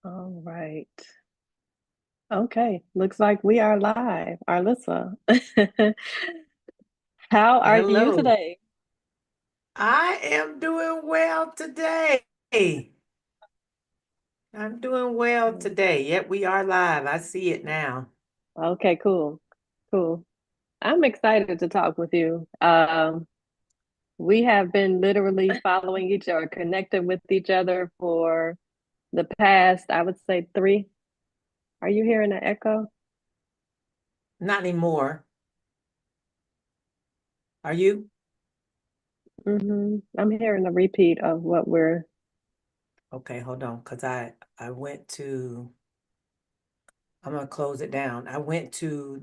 All right. Okay. Looks like we are live. Arlissa, how are you Hello. today? I am doing well today. I'm doing well today. Yep, we are live. I see it now. Okay, cool. Cool. I'm excited to talk with you. We have been literally following each other, connected with each other for the past, I would say three. Are you hearing the echo? Not anymore. Are you? I'm hearing a repeat of what we're. Okay, hold on, because I went to I'm gonna close it down. I went to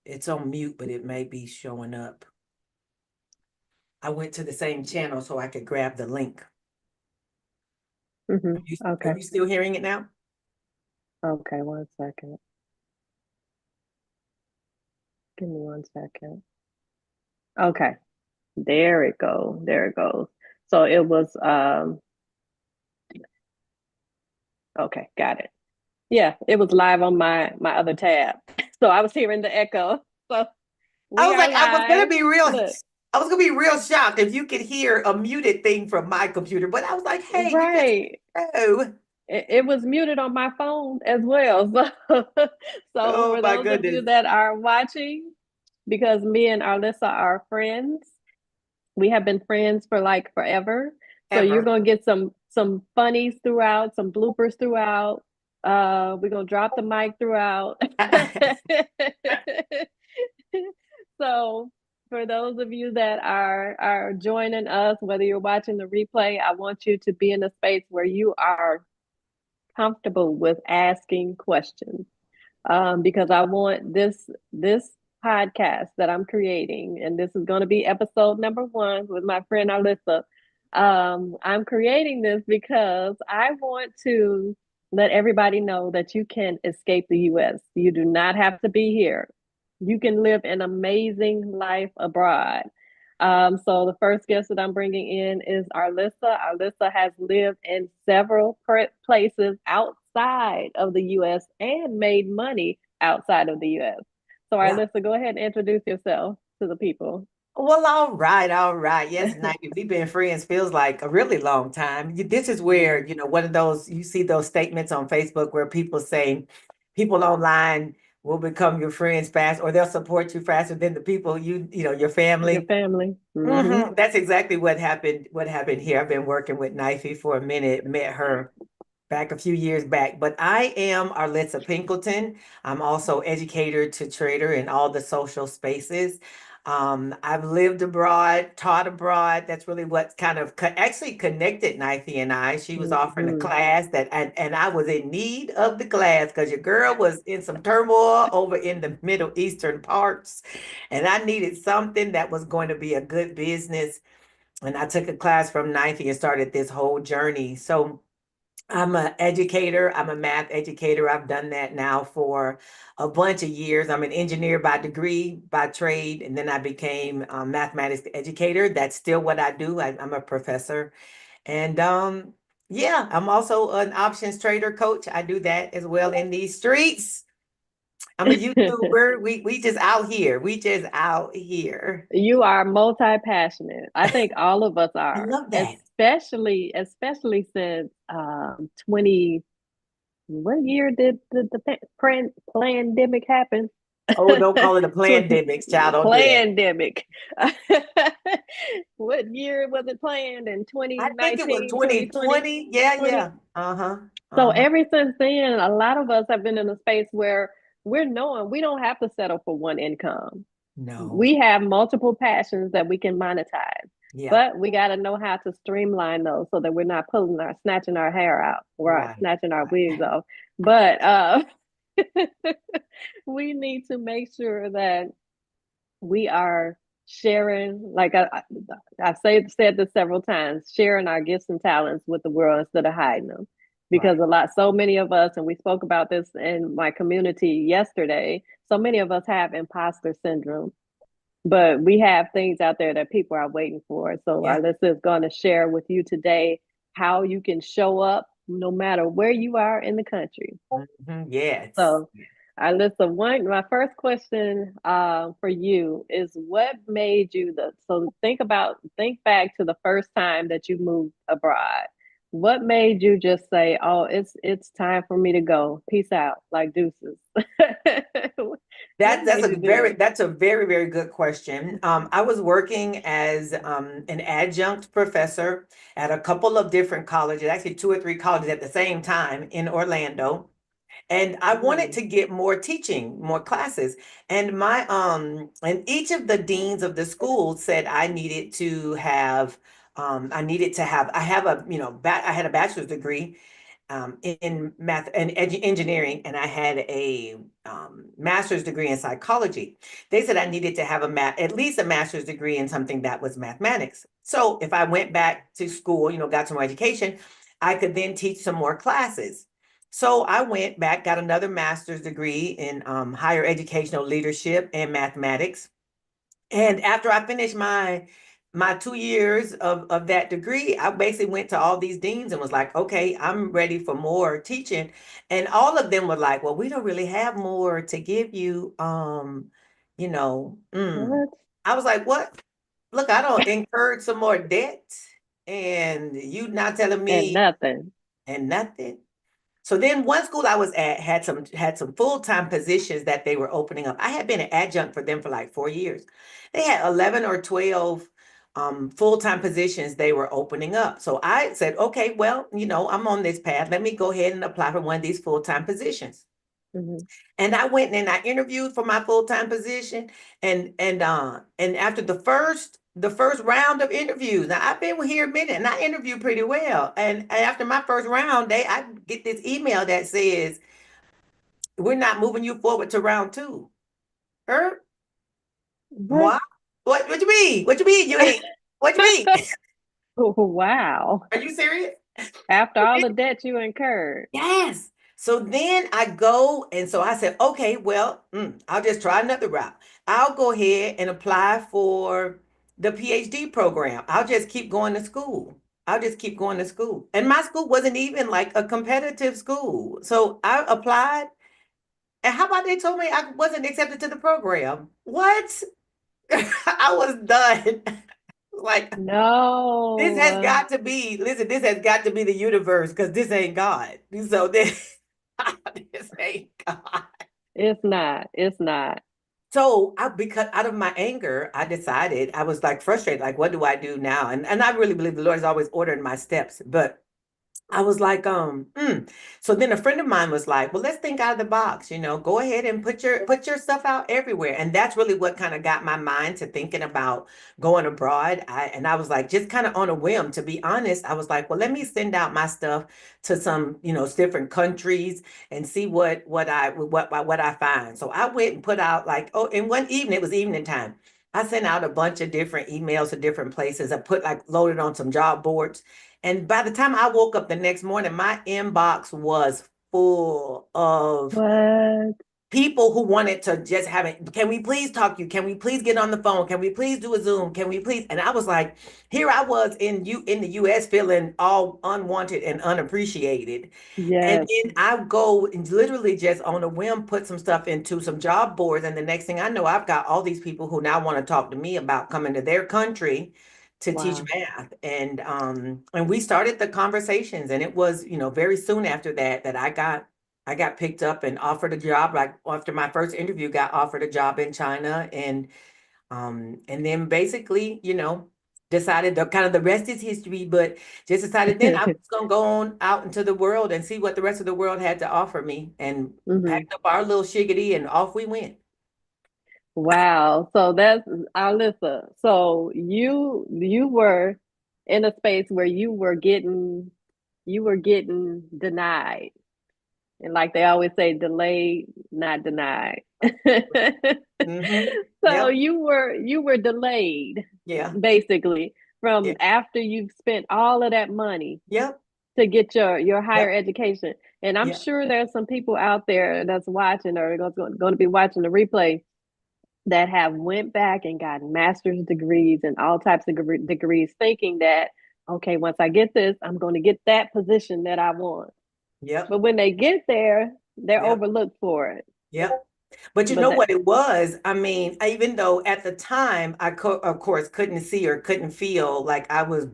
it's on mute, but it may be showing up. I went to the same channel so I could grab the link. hmm Are you are Okay. you still hearing it now? Okay, 1 second. Give me 1 second. Okay. There it goes. There it goes. So it was okay, got it. Yeah, it was live on my other tab. So I was hearing the echo. So I we was are like, live. Look, I was gonna be real shocked if you could hear a muted thing from my computer, but I was like, hey, you just right. oh, It was muted on my phone as well. So, so oh for my those of you goodness, that are watching, because me and Arlissa are friends, we have been friends for like forever. So you're ever. gonna get some funnies throughout, some bloopers throughout. We're gonna drop the mic throughout. So for those of you that are joining us, whether you're watching the replay, I want you to be in a space where you are comfortable with asking questions. Because I want this podcast that I'm creating, and this is going to be episode number 1 with my friend Arlissa. I'm creating this because I want to let everybody know that you can escape the U.S. You do not have to be here. You can live an amazing life abroad. So the first guest that I'm bringing in is Arlissa. Arlissa has lived in several places outside of the U.S. and made money outside of the U.S. So Yeah. Arlissa, go ahead and introduce yourself to the people. Well, all right, all right. Yes, Nike, we've been friends feels like a really long time. This is where, one of those, you see those statements on Facebook where people say people online will become your friends fast or they'll support you faster than the people your Your family. family. Mm-hmm. That's exactly what happened here. I've been working with Knifey for a minute, met her back a few years back. But I am Arlissa Pinkleton. I'm also educator to trader in all the social spaces. I've lived abroad, taught abroad. That's really what kind of actually connected Knifey and I. She was offering a Mm-hmm. class and I was in need of the class because your girl was in some turmoil over in the Middle Eastern parts. And I needed something that was going to be a good business. And I took a class from Knifey and started this whole journey. So I'm an educator. I'm a math educator. I've done that now for a bunch of years. I'm an engineer by degree, by trade, and then I became a mathematics educator. That's still what I do. I'm a professor. And yeah, I'm also an options trader coach. I do that as well in these streets. I'm a YouTuber. We just out here. We just out here. You are multi-passionate. I think all of us I are, love that. especially since 20. What year did the pandemic happen? Oh, don't call it a Twen- pandemic, child. Don't do that. Pandemic. What year was it planned? In I think it was 2019, 2020, 2020. Yeah, 20. yeah. Uh-huh. So Uh-huh. ever since then, a lot of us have been in a space where we're knowing we don't have to settle for one income. No. We have multiple passions that we can monetize, Yeah. but we got to know how to streamline those so that we're not snatching our hair out or Right. snatching our wigs Right. off. But we need to make sure that we are sharing, like I've said this several times, sharing our gifts and talents with the world instead of hiding them. Because Right. so many of us, and we spoke about this in my community yesterday, so many of us have imposter syndrome, but we have things out there that people are waiting for. So Yeah. Alyssa is going to share with you today how you can show up. no matter where you are in the country. Yes. So, Alyssa, my first question for you is what made you think back to the first time that you moved abroad. What made you just say, "Oh, it's time for me to go. Peace out, like deuces." What That's made a you do very that? that's a very, very good question. I was working as an adjunct professor at a couple of different colleges, actually two or three colleges at the same time in Orlando. And I wanted Mm, to get more teaching, more classes. And and each of the deans of the school said I have a, I had a bachelor's degree in math and engineering, and I had a master's degree in psychology. They said I needed to have at least a master's degree in something that was mathematics. So if I went back to school, got some more education, I could then teach some more classes. So I went back, got another master's degree in higher educational leadership and mathematics. And after I finished my 2 years of that degree, I basically went to all these deans and was like, okay, I'm ready for more teaching. And all of them were like, well, we don't really have more to give you. You know, mm. what? I was like, what? Look, I don't incur some more debt, and you not telling And me nothing. and nothing. So then one school I was at had some full-time positions that they were opening up. I had been an adjunct for them for like 4 years. They had 11 or 12 full-time positions they were opening up. So I said, okay, well, I'm on this path. Let me go ahead and apply for one of these full-time positions. Hmm. And I went and I interviewed for my full-time position. And after the first round of interviews, now I've been here a minute and I interviewed pretty well. And after my first round, I get this email that says, we're not moving you forward to round two. Her? What? What? What you mean? What you mean you ain't? What you mean? Wow. Are you serious? After all the debt you incurred. Yes. So then I go, and so I said, okay, well, I'll just try another route. I'll go ahead and apply for the PhD program. I'll just keep going to school. I'll just keep going to school. And my school wasn't even like a competitive school. So I applied, and how about they told me I wasn't accepted to the program? What? I was done. Like, this has No, got to be, listen, this has got to be the universe because this ain't God. So this, this ain't God. it's not. It's not. So because out of my anger, I decided I was like frustrated, like, what do I do now? And I really believe the Lord is always ordering my steps, but I was like, So then a friend of mine was like, well, let's think out of the box, go ahead and put your stuff out everywhere. And that's really what kind of got my mind to thinking about going abroad. I was like, just kind of on a whim, to be honest, I was like, well, let me send out my stuff to some, different countries and see what I find. So I went and put out like, oh, in one evening, it was evening time. I sent out a bunch of different emails to different places. I put like loaded on some job boards. And by the time I woke up the next morning, my inbox was full of What? people who wanted to just have it. Can we please talk to you? Can we please get on the phone? Can we please do a Zoom? Can we please? And I was like, here I was in the US feeling all unwanted and unappreciated. And Yes. then I go and literally just on a whim put some stuff into some job boards. And the next thing I know, I've got all these people who now want to talk to me about coming to their country to teach Wow. math. And we started the conversations. And it was, very soon after that I got picked up and offered a job. Like after my first interview, got offered a job in China, and then basically, decided the kind of the rest is history. But just decided then I was gonna go on out into the world and see what the rest of the world had to offer me, and Hmm. packed up our little shiggity and off we went. Wow. So that's Alyssa. So you were in a space where you were getting denied. And like they always say, delayed, not denied. Mm-hmm. So Yep. you were delayed, Yeah. basically, Yeah. from after you've spent all of that money Yep. to get your higher Yep. education. And I'm Yep. sure there's some people out there that's watching or going to be watching the replay that have went back and gotten master's degrees and all types of degrees, thinking that okay, once I get this, I'm going to get that position that I want. Yep. But when they get there, they're Yep. overlooked for it. Yep. But you But know that, what it was? I mean, even though at the time of course, couldn't see or couldn't feel like I was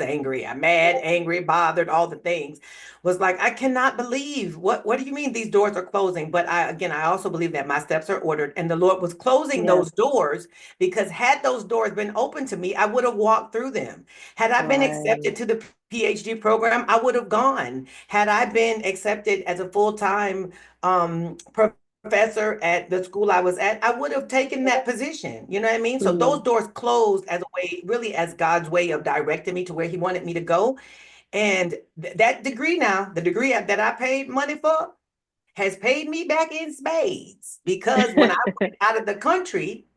angry, I'm mad, angry, bothered, all the things. Was like, I cannot believe what do you mean these doors are closing? But I also believe that my steps are ordered, and the Lord was closing yes, those doors because had those doors been open to me, I would have walked through them. Had I been right. accepted to the PhD program, I would have gone. Had I been accepted as a full-time professor at the school I was at, I would have taken that position. You know what I mean? So those Mm, doors closed as a way, really as God's way of directing me to where he wanted me to go. And that degree now, the degree that I paid money for, has paid me back in spades because when I went out of the country,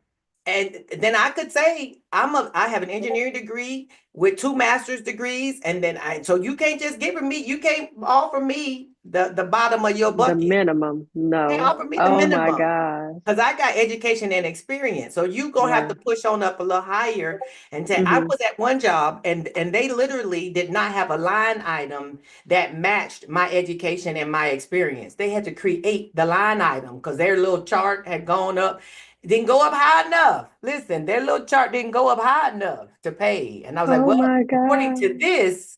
and then I could say I have an engineering degree with two master's degrees, and then so you can't just give me, you can't offer me the bottom of your the bucket. minimum. They No. offer me the Oh my minimum gosh. because I got education and experience. So you gonna have to Yeah. push on up a little higher. And I Hmm. was at one job and they literally did not have a line item that matched my education and my experience. They had to create the line item because their little chart had gone up, didn't go up high enough. Listen, their little chart didn't go up high enough to pay. And I was like, Oh well, my according to God. this,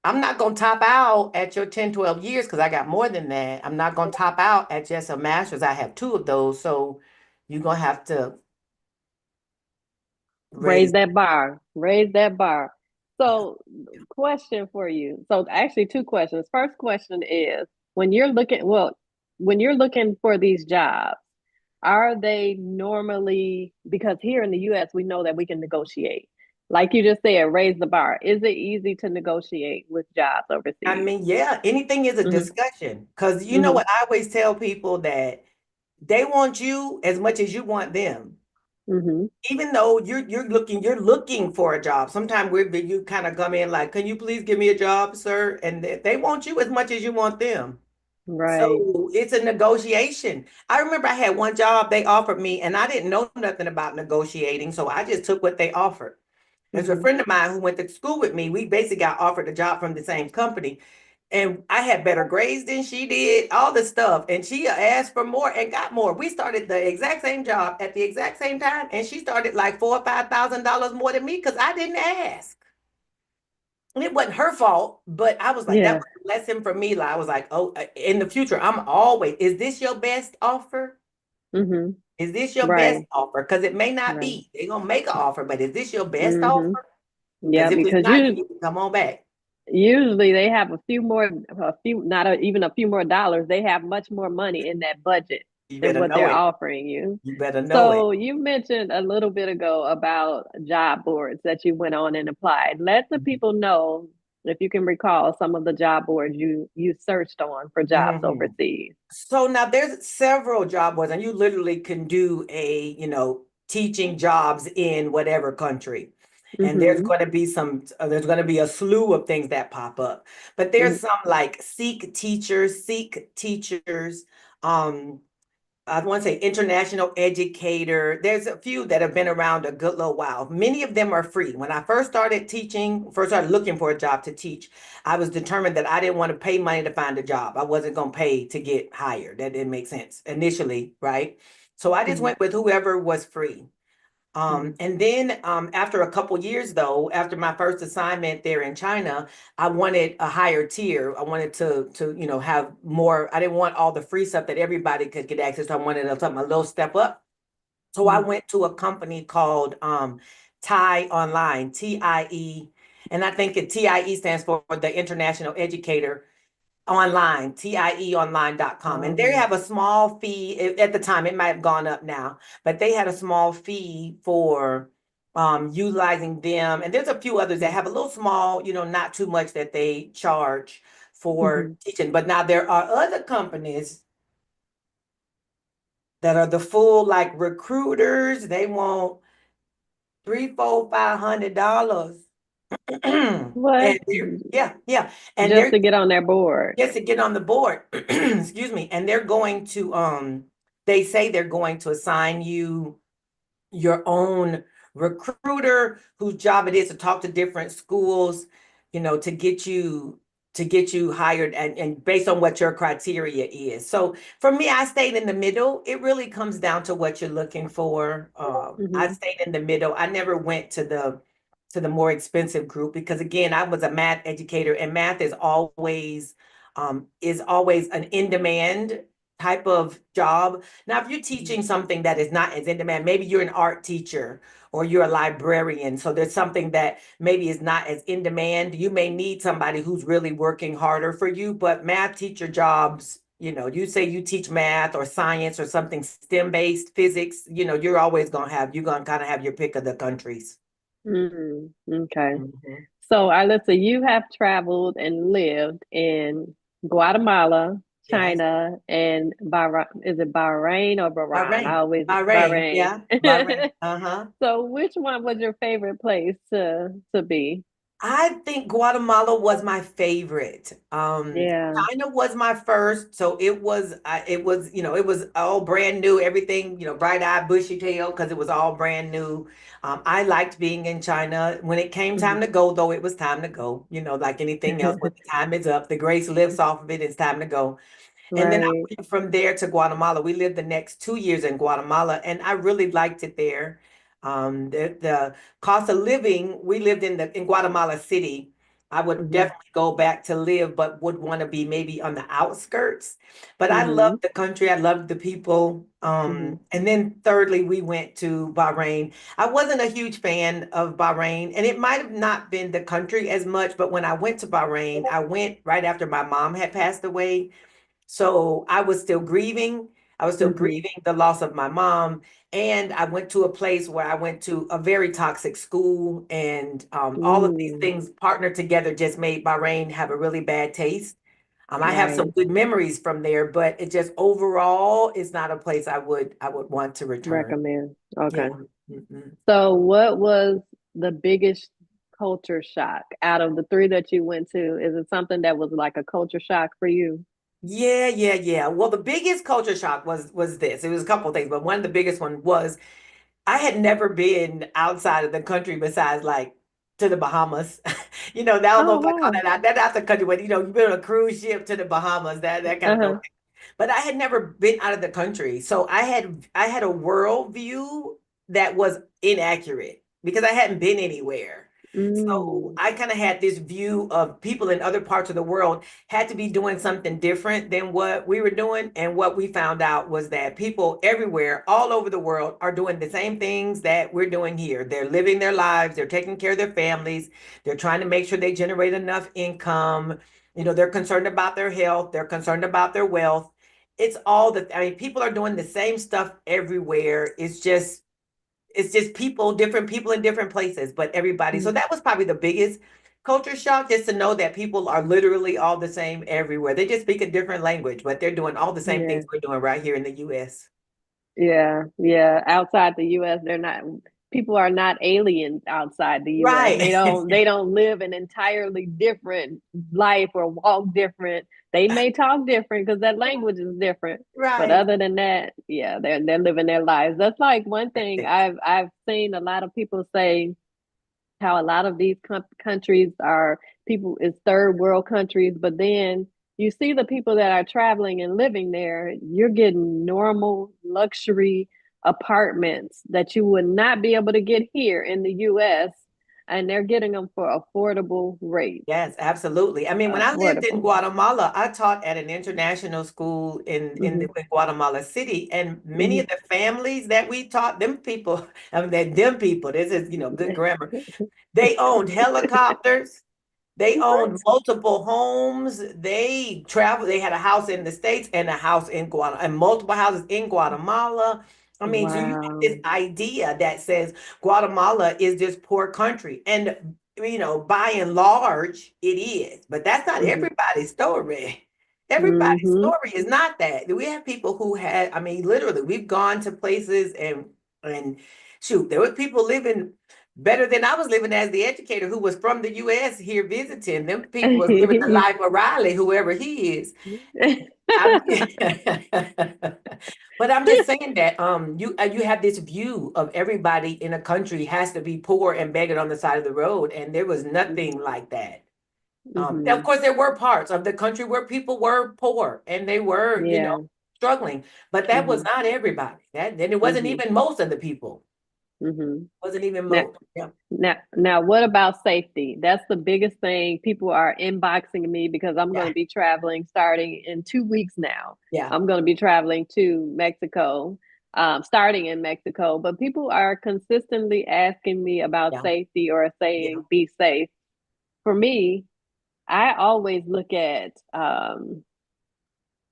I'm not going to top out at your 10, 12 years because I got more than that. I'm not going to top out at just a master's. I have two of those. So you're going to have to Raise raise. that bar. Raise that bar. Yeah. So, question for you. So, actually, two questions. First question is when you're looking for these jobs, are they normally, because here in the US, we know that we can negotiate. Like you just said, raise the bar. Is it easy to negotiate with jobs I overseas? mean, yeah, anything is a Hmm. discussion because you know Hmm. what I always tell people that they want you as much as you want them. Hmm. Even though you're looking for a job. Sometimes you kind of come in like, can you please give me a job, sir? And they want you as much as you want them. Right. So it's a negotiation. I remember I had one job they offered me, and I didn't know nothing about negotiating. So I just took what they offered. There's a Hmm. friend of mine who went to school with me. We basically got offered a job from the same company. And I had better grades than she did, all the stuff. And she asked for more and got more. We started the exact same job at the exact same time. And she started like $4,000 or $5,000 more than me because I didn't ask. And it wasn't her fault, but I was like, that Yeah. was a lesson for me. Like, I was like, oh, in the future, I'm always, is this your best offer? Hmm. Is this your best Right. offer? Because it may not Right. be. They're gonna make an offer, but is this your best Hmm. offer? Yeah, Because if it's because not, you need to come on back. usually they have a few, even a few more dollars. They have much more money in that budget You than better what know they're it. offering you. You better know it. So you mentioned a little bit ago about job boards that you went on and applied. Let the people know, if you can recall, some of the job boards you searched on for jobs Mhm. overseas. So now there's several job boards, and you literally can do teaching jobs in whatever country. And Mm-hmm. there's going to be a slew of things that pop up. But there's some like seek teachers, um, I want to say international educator. There's a few that have been around a good little while. Many of them are free. When I first started teaching, first started looking for a job to teach, I was determined that I didn't want to pay money to find a job. I wasn't going to pay to get hired. That didn't make sense initially, right? So I just Mm-hmm. went with whoever was free. Mm-hmm. And then after a couple years, though, after my first assignment there in China, I wanted a higher tier. I wanted to have more. I didn't want all the free stuff that everybody could get access to. I wanted something a little step up. So I Mm-hmm. went to a company called TIE Online, TIE, and I think TIE stands for the International Educator Online, tieonline.com. And they Oh. have a small fee at the time. It might have gone up now, but they had a small fee for utilizing them. And there's a few others that have a little small, not too much that they charge for Mm-hmm. teaching. But now there are other companies that are the full like recruiters. They want three, four, $500. What? And yeah. And Just they're to get on their board. just to get on the board. Excuse me. And they're going to they say they're going to assign you your own recruiter whose job it is to talk to different schools, to get you hired and based on what your criteria is. So for me, I stayed in the middle. It really comes down to what you're looking for. I Hmm. stayed in the middle. I never went to the more expensive group because again, I was a math educator and math is always an in-demand type of job. Now, if you're teaching something that is not as in demand, maybe you're an art teacher or you're a librarian, so there's something that maybe is not as in demand. You may need somebody who's really working harder for you, but math teacher jobs, you say you teach math or science or something STEM based, physics, you're going to kind of have your pick of the countries. Okay. Mhm. So, Arlissa, you have traveled and lived in Guatemala, Yes. China, and Bahrain. Is it Bahrain or Bahrain? I Bahrain. always Bahrain. Bahrain. Yeah. Bahrain. Uh-huh. So, which one was your favorite place to be? I think Guatemala was my favorite. Yeah. China was my first, so it was all brand new, everything, bright-eyed, bushy tail, because it was all brand new. I liked being in China. When it came time Mhm. to go, though, it was time to go. Like anything else, when the time is up, the grace lifts off of it, it's time to go. And then I Right. went from there to Guatemala. We lived the next 2 years in Guatemala, and I really liked it there. The cost of living, we lived in Guatemala City. I would Hmm. definitely go back to live, but would want to be maybe on the outskirts. But I Hmm. loved the country. I loved the people. Hmm. And then thirdly, we went to Bahrain. I wasn't a huge fan of Bahrain, and it might have not been the country as much, but when I went to Bahrain, I went right after my mom had passed away. So I was still grieving. I was still Hmm. grieving the loss of my mom. And I went to a place where I went to a very toxic school. And all of these Mm. things partnered together just made Bahrain have a really bad taste. I have some Right. good memories from there, but it just overall is not a place I would want to return. Recommend. Yeah. Okay. Mm-mm. So, what was the biggest culture shock out of the three that you went to? Is it something that was like a culture shock for you? Yeah, yeah, yeah. Well, the biggest culture shock was this. It was a couple of things, but one of the biggest one was I had never been outside of the country besides like to the Bahamas. I don't know Oh, if I call wow. that out the country, but you've been on a cruise ship to the Bahamas, that kind of thing. Uh-huh. But I had never been out of the country. So I had a world view that was inaccurate because I hadn't been anywhere. So Mm. I kind of had this view of people in other parts of the world had to be doing something different than what we were doing. And what we found out was that people everywhere, all over the world, are doing the same things that we're doing here. They're living their lives, they're taking care of their families, they're trying to make sure they generate enough income. They're concerned about their health, they're concerned about their wealth. I mean, people are doing the same stuff everywhere. It's just people, different people in different places, but everybody. So Mm. that was probably the biggest culture shock, just to know that people are literally all the same everywhere. They just speak a different language, but they're doing all the same things Yeah. we're doing right here in the US. Yeah. Yeah. Outside the US, they're not people are not aliens outside the US. Right. They don't live an entirely different life or walk different. They may talk different because that language is different. But Right. other than that, yeah, they're living their lives. That's like one thing I've seen a lot of people say how a lot of these countries are people is third world countries, but then you see the people that are traveling and living there, you're getting normal luxury apartments that you would not be able to get here in the US, and they're getting them for affordable rates. Yes, absolutely. I mean, when I lived in Affordable. Guatemala, I taught at an international school Hmm. in Guatemala City, and many Hmm. of the families that we taught, them people, I mean, they're them people. This is, good grammar. They owned helicopters. They owned What? multiple homes. They traveled. They had a house in the States and a house in Guatemala, and multiple houses in Guatemala. I mean, so you have this Wow. idea that says Guatemala is this poor country. And, by and large, it is. But that's not Hmm. everybody's story. Everybody's Hmm. story is not that. We have people who had, I mean, literally, we've gone to places and shoot, there were people living better than I was living as the educator who was from the US here visiting. Them people was living the life of Riley, whoever he is. I'm, but I'm just saying that you have this view of everybody in a country has to be poor and begging on the side of the road, and there was nothing like that. Of Hmm. course, there were parts of the country where people were poor and they were, Yeah. struggling, but that was Hmm. not everybody. That then it wasn't Hmm. even most of the people. Hmm. Wasn't even Now, most. Yeah, now, what about safety? That's the biggest thing. People are inboxing me because I'm going yeah, to be traveling starting in 2 weeks now. yeah, I'm going to be traveling to Mexico, starting in Mexico. But people are consistently asking me about yeah, safety or yeah, saying, be safe. For me, I always look at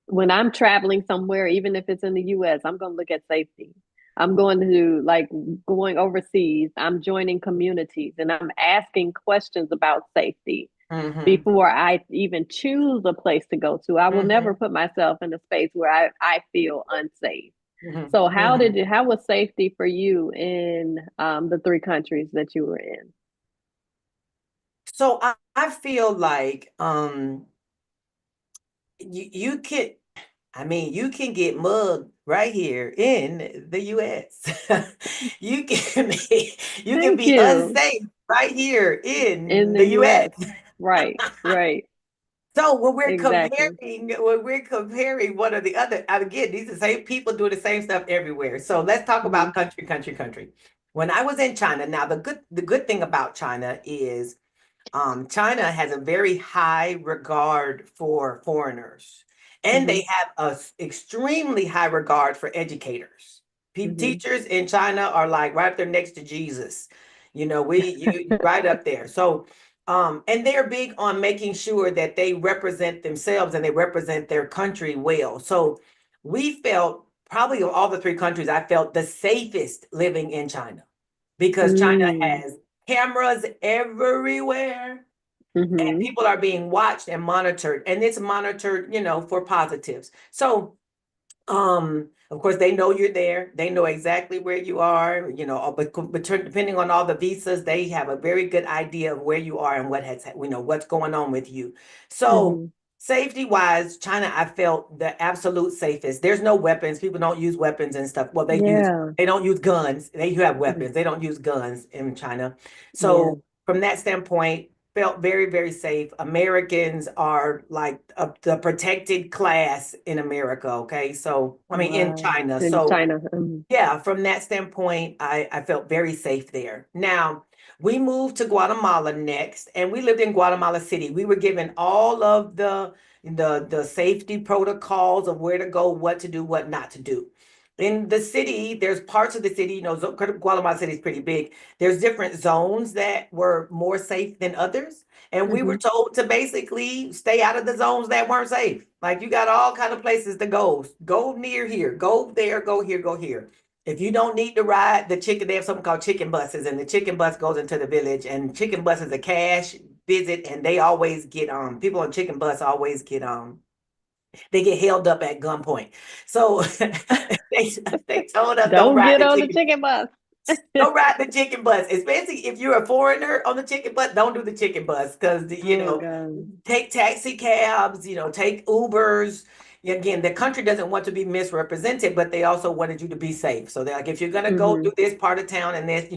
when I'm traveling somewhere, even if it's in the US, I'm going to look at safety. I'm going to like going overseas, I'm joining communities and I'm asking questions about safety mm-hmm, before I even choose a place to go to. I will never mm-hmm, put myself in a space where I feel unsafe. mm-hmm, So mm-hmm. how was safety for you in the three countries that you were in? So I feel like you can, I mean, you can get mugged right here in the US. You can be, you can Thank be you. unsafe right here In in the the US. US. Right, right. So Exactly. when we're comparing one or the other, and again, these are the same people doing the same stuff everywhere. So let's talk Hmm. about country. When I was in China, now the good thing about China is China has a very high regard for foreigners, and Hmm. they have a extremely high regard for educators. Hmm. Teachers in China are like right up there next to Jesus. You right up there. So, and they're big on making sure that they represent themselves and they represent their country well. So, we felt probably of all the three countries, I felt the safest living in China because China Mm. has cameras everywhere and Hmm. people are being watched and monitored, and it's monitored, for positives. So of course, they know you're there. They know exactly where you are, but depending on all the visas, they have a very good idea of where you are and what's going on with you. So, Hmm. safety wise, China, I felt the absolute safest. There's no weapons. People don't use weapons and stuff. Well, Yeah. they don't use guns. They have Mm. weapons. They don't use guns in China. Yeah. So, from that standpoint, felt very, very safe. Americans are like the protected class in America. Okay. So, I mean, in Wow. China. In So, China. Mm. yeah, from that standpoint, I felt very safe there. Now, we moved to Guatemala next, and we lived in Guatemala City. We were given all of the safety protocols of where to go, what to do, what not to do. In the city, there's parts of the city, Guatemala City is pretty big. There's different zones that were more safe than others. And we were Hmm. told to basically stay out of the zones that weren't safe. Like you got all kind of places to go. Go near here, go there, go here, go here. If you don't need to ride the chicken, they have something called chicken buses, and the chicken bus goes into the village, and chicken bus is a cash visit, and they always get people on chicken bus always get they get held up at gunpoint. So they they told us Don't get on the chicken bus. don't ride the chicken bus, especially if you're a foreigner on the chicken bus. Don't do the chicken bus because Oh God. take taxi cabs, take Ubers. Again, the country doesn't want to be misrepresented, but they also wanted you to be safe. So they're like, if you're gonna go Hmm. through this part of town and this,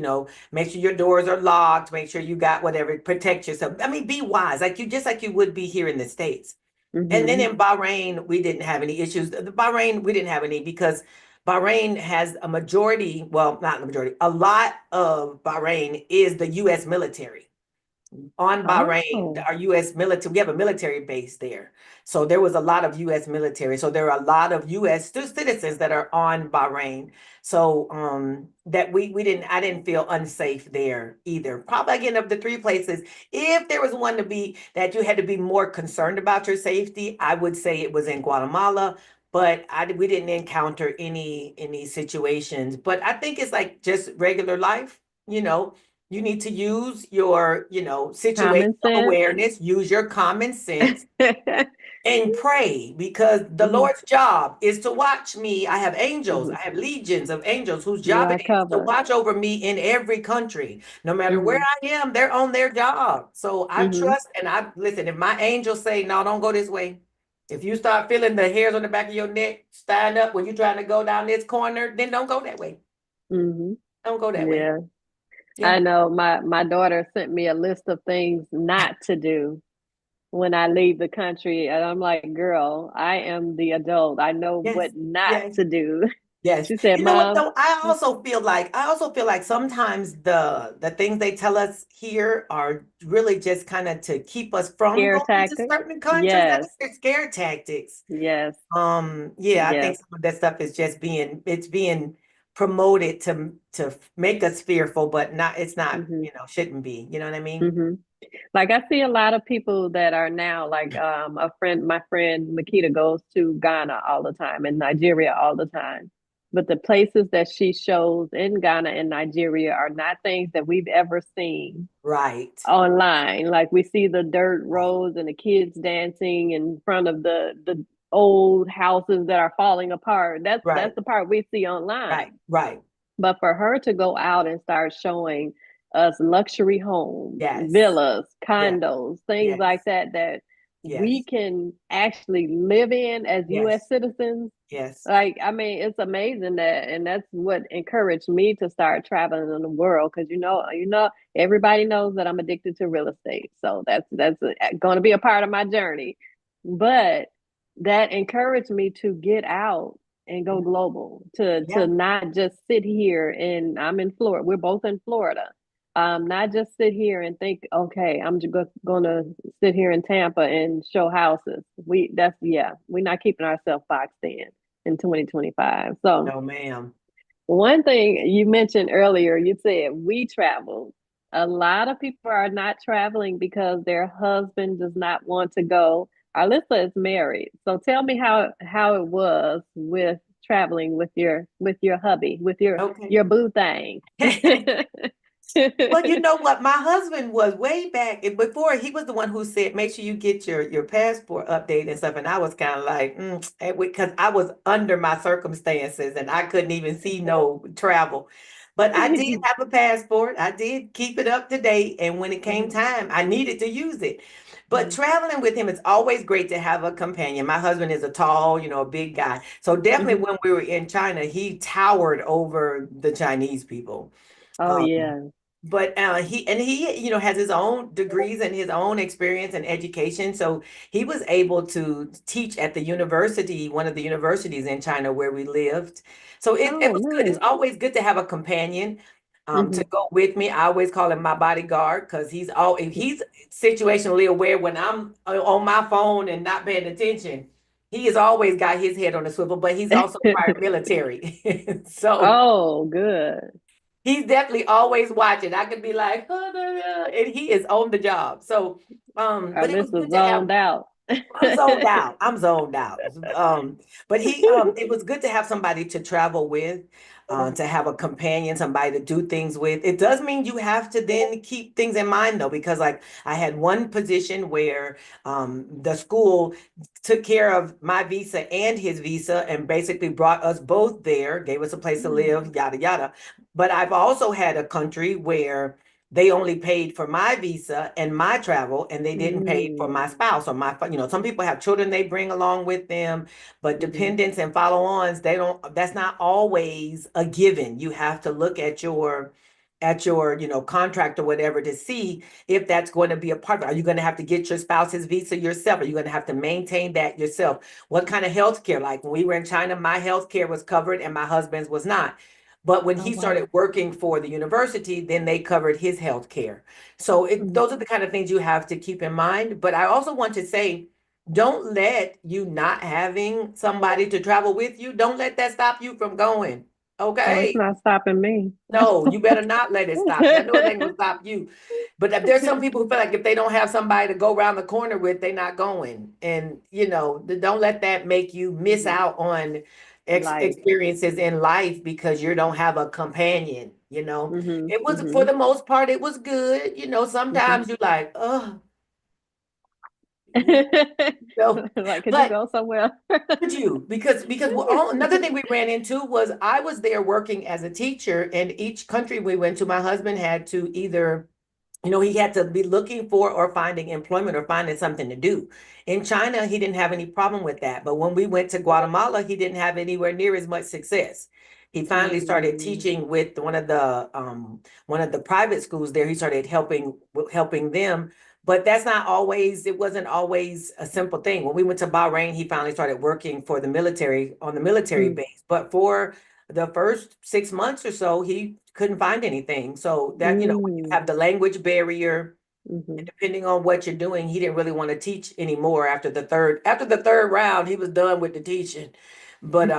make sure your doors are locked, make sure you got whatever, protect yourself. I mean, be wise, like you would be here in the States. And then Hmm. in Bahrain, we didn't have any issues. The Bahrain, we didn't have any because Bahrain has a majority, well, not the majority, a lot of Bahrain is the US military on Bahrain, Oh. our U.S. military, we have a military base there. So there was a lot of U.S. military. So there are a lot of U.S. citizens that are on Bahrain. So that I didn't feel unsafe there either. Probably again of the three places, if there was one to be that you had to be more concerned about your safety, I would say it was in Guatemala. But we didn't encounter any situations. But I think it's like just regular life, you know you need to use your, situational Common sense. awareness, use your common sense, and pray because the Hmm. Lord's job is to watch me. I have angels, Hmm. I have legions of angels whose You job are it is to covered. watch over me in every country. No matter where Hmm. I am, they're on their job. So I Hmm. trust and I listen. If my angels say, no, don't go this way. If you start feeling the hairs on the back of your neck stand up when you're trying to go down this corner, then don't go that way. Hmm. Don't go that way. Yeah. I Yeah. know my daughter sent me a list of things not to do when I leave the country. And I'm like, girl, I am the adult. I know Yes. what not Yes. to do. Yes. She said, You know what Mom, though? I also feel like sometimes the things they tell us here are really just kind of to keep us from scare going to tactics. certain countries. I Yes. think they're scare tactics. Yes. Yeah, I think Yes. some of that stuff is just being promoted to make us fearful, but not it's not, Hmm. shouldn't be. You know what I mean? Hmm. Like I see a lot of people that are now like my friend Makita goes to Ghana all the time and Nigeria all the time. But the places that she shows in Ghana and Nigeria are not things that we've ever seen Right. online. Like we see the dirt Right. roads and the kids dancing in front of the old houses that are falling apart. That's Right. the part we see Right. online. Right. But for her to go out and start showing us luxury homes, Yes. villas, Yes. condos, things like Yes. that that we Yes. can actually live in as US Yes. citizens. Yes. Like, I mean, it's amazing that, and that's what encouraged me to start traveling in the world because everybody knows that I'm addicted to real estate, so that's going to be a part of my journey. But that encouraged me to get out and go global, to Yeah. not just sit here. And I'm in Florida. We're both in Florida. Not just sit here and think, okay, I'm just gonna sit here in Tampa and show houses. We're not keeping ourselves boxed in 2025. So No, ma'am. one thing you mentioned earlier, you said we travel. A lot of people are not traveling because their husband does not want to go. Alyssa is married, so tell me how it was with traveling with your hubby, with Okay. your boo thing. Well, you know what? My husband was way back before he was the one who said, make sure you get your passport updated and stuff. And I was kind of like, because I was under my circumstances and I couldn't even see no travel. But I did Mhm. have a passport. I did keep it up to date. And when it came time, I needed to use it. But Mhm. traveling with him, it's always great to have a companion. My husband is a tall, a big guy. So definitely Mhm. when we were in China, he towered over the Chinese people. Oh Um, yeah. but he has his own degrees and his own experience and education, so he was able to teach at the university, one of the universities in China where we lived. So it Oh was good. It's nice. always good to have a companion to Mhm. go with me. I always call him my bodyguard because he's situationally aware when I'm on my phone and not paying attention. He has always got his head on the swivel, but he's also prior military. So Oh, good. he's definitely always watching. I could be like, "Oh, no, no," and he is on the job. So, but it was Alyssa good to have. zoned out. I'm zoned out. I'm zoned out. But it was good to have somebody to travel with, to have a companion, somebody to do things with. It does mean you have to then keep things in mind though, because like I had one position where the school took care of my visa and his visa and basically brought us both there, gave us a place to live, yada yada. But I've also had a country where they only paid for my visa and my travel, and they didn't pay for Mm. my spouse or some people have children they bring along with them, but Mhm. dependents and follow-ons, that's not always a given. You have to look at your contract or whatever to see if that's going to be a part of it. Are you going to have to get your spouse's visa yourself? Are you going to have to maintain that yourself? What kind of health care? Like when we were in China, my health care was covered and my husband's was not. But when Oh he wow. started working for the university, then they covered his health care. So Mhm. those are the kind of things you have to keep in mind. But I also want to say, don't let you not having somebody to travel with you, don't let that stop you from going. Oh, it's Okay. not stopping me. No, you better not let it stop you. I know it ain't gonna stop you. But if there's some people who feel like if they don't have somebody to go around the corner with, they're not going. And don't let that make you miss Mhm. out on Life. experiences in life because you don't have a companion. Mhm. It was for Mhm. the most part, it was good. Mhm. Sometimes you like, oh, So, Like, could you but go somewhere? could you? Because another thing we ran into was I was there working as a teacher, and each country we went to, my husband had to either, he had to be looking for or finding employment or finding something to do. In China, he didn't have any problem with that. But when we went to Guatemala, he didn't have anywhere near as much success. He finally started Mm, teaching with one of the private schools there. He started helping them. But that's not always, it wasn't always a simple thing. When we went to Bahrain, he finally started working for the military on the military mm, base. But for the first 6 months or so, he couldn't find anything. So that, when you mm, have the language barrier, and mhm. depending on what you're doing, he didn't really want to teach anymore after the third round, he was done with the teaching. But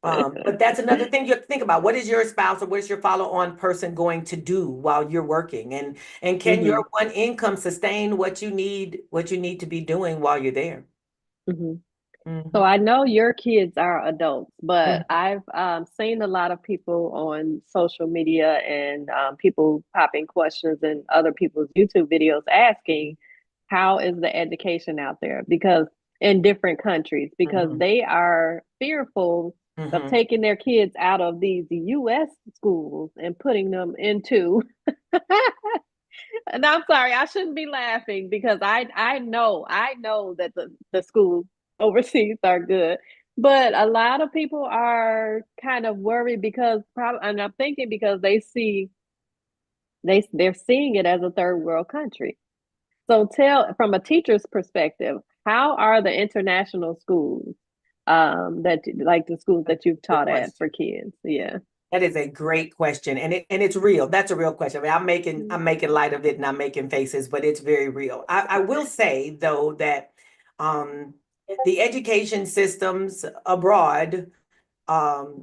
but that's another thing you have to think about. What is your spouse or what is your follow-on person going to do while you're working? And can your Mhm, one income sustain what you need to be doing while you're there? mhm. So Mhm. I know your kids are adults, but Mhm. I've seen a lot of people on social media and people popping questions in other people's YouTube videos asking, how is the education out there? Because in different countries, because Mhm. they are fearful of Mhm. taking their kids out of these US schools and putting them into and I'm sorry, I shouldn't be laughing because I know that the schools overseas are good, but a lot of people are kind of worried because probably, and I'm thinking because they're seeing it as a third world country. So tell from a teacher's perspective, how are the international schools that like the schools that you've Good taught at for question. kids? Yeah. That is a great question, and it's real. That's a real question. I mean, I'm making Mm-hmm. I'm making light of it and I'm making faces, but it's very real. I will say though that um, the education systems abroad